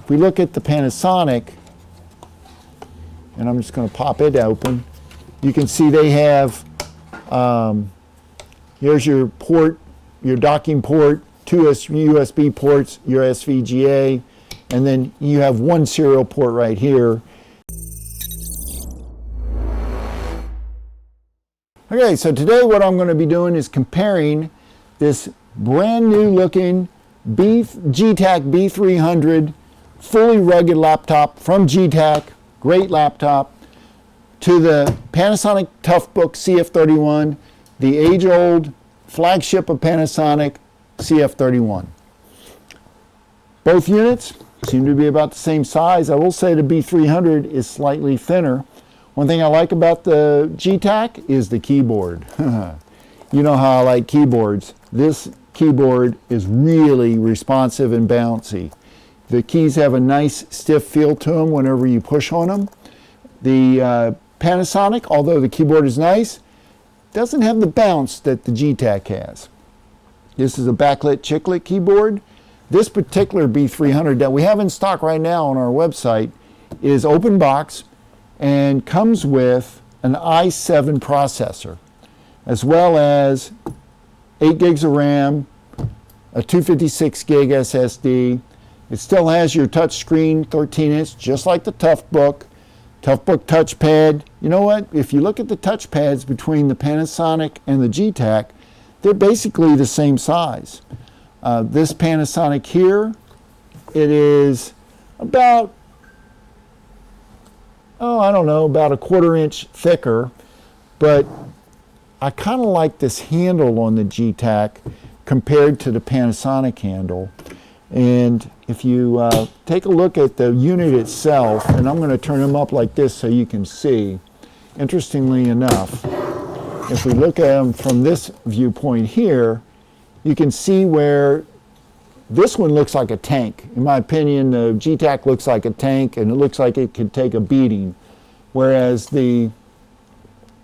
If we look at the Panasonic, and I'm just going to pop it open, you can see they have, here's your port, your docking port, two USB ports, your SVGA, and then you have one serial port right here. Okay, so today what I'm going to be doing is comparing this brand new looking Geetac B300 fully rugged laptop from Geetac, great laptop, to the Panasonic Toughbook CF31, the age-old flagship of Panasonic CF31. Both units seem to be about the same size. I will say the B300 is slightly thinner. One thing I like about the Geetac is the keyboard. You know how I like keyboards. This keyboard is really responsive and bouncy. The keys have a nice stiff feel to them whenever you push on them. The Panasonic, although the keyboard is nice, doesn't have the bounce that the Geetac has. This is a backlit chiclet keyboard. This particular B300 that we have in stock right now on our website is open box and comes with an i7 processor, as well as 8 gigs of RAM, a 256 gig SSD. It still has your touch screen, 13-inch, just like the Toughbook touchpad. You know what? If you look at the touchpads between the Panasonic and the Geetac, they're basically the same size. This Panasonic here, it is about, about a 1/4 inch thicker, but I kind of like this handle on the Geetac compared to the Panasonic handle. And if you take a look at the unit itself, and I'm going to turn them up like this so you can see, interestingly enough, if we look at them from this viewpoint here, you can see where this one looks like a tank. In my opinion, the Geetac looks like a tank, and it looks like it could take a beating. Whereas the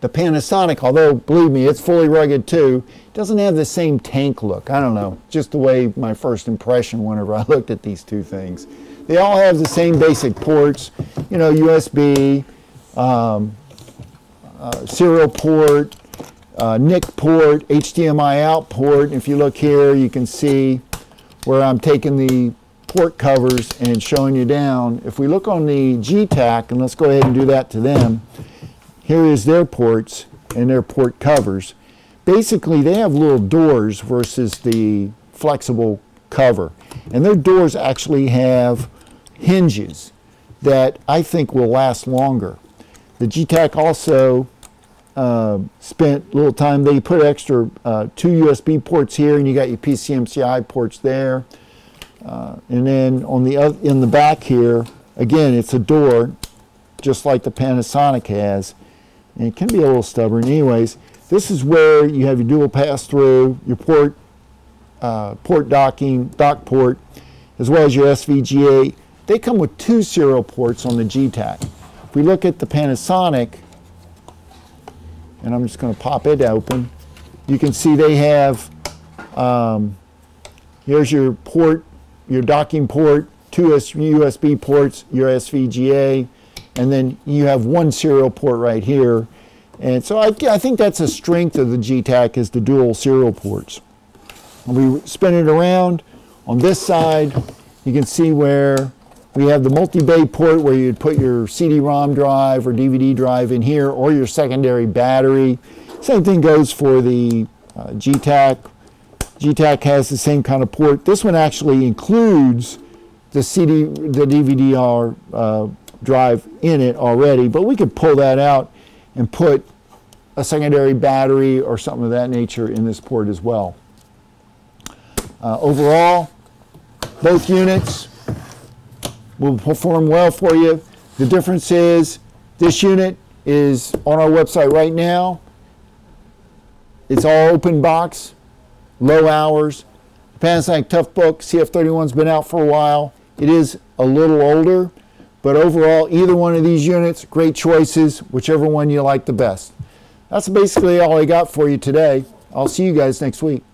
Panasonic, although believe me, it's fully rugged too, doesn't have the same tank look. I don't know, just the way my first impression whenever I looked at these two things. They all have the same basic ports, you know, USB, serial port, NIC port, HDMI out port. If you look here, you can see where I'm taking the port covers and showing you down. If we look on the Geetac, and let's go ahead and do that to them, here is their ports and their port covers. Basically, they have little doors versus the flexible cover. And their doors actually have hinges that I think will last longer. The Geetac also spent a little time. They put extra 2 USB ports here, and you got your PCMCI ports there. And then on the in the back here, again, it's a door, just like the Panasonic has. And it can be a little stubborn. Anyways, this is where you have your dual pass-through, your port docking, dock port, as well as your SVGA. They come with 2 serial ports on the Geetac. If we look at the Panasonic, and I'm just going to pop it open, you can see they have, here's your port, your docking port, 2 USB ports, your SVGA, and then you have one serial port right here. And so I think that's a strength of the Geetac, is the dual serial ports. When we spin it around, on this side, you can see where we have the multi-bay port where you'd put your CD-ROM drive or DVD drive in here, or your secondary battery. Same thing goes for the Geetac. Geetac has the same kind of port. This one actually includes the DVD drive in it already, but we could pull that out and put a secondary battery or something of that nature in this port as well. Overall, both units will perform well for you. The difference is this unit is on our website right now. It's all open box, low hours. The Panasonic Toughbook CF31's been out for a while. It is a little older, but overall, either one of these units, great choices, whichever one you like the best. That's basically all I got for you today. I'll see you guys next week.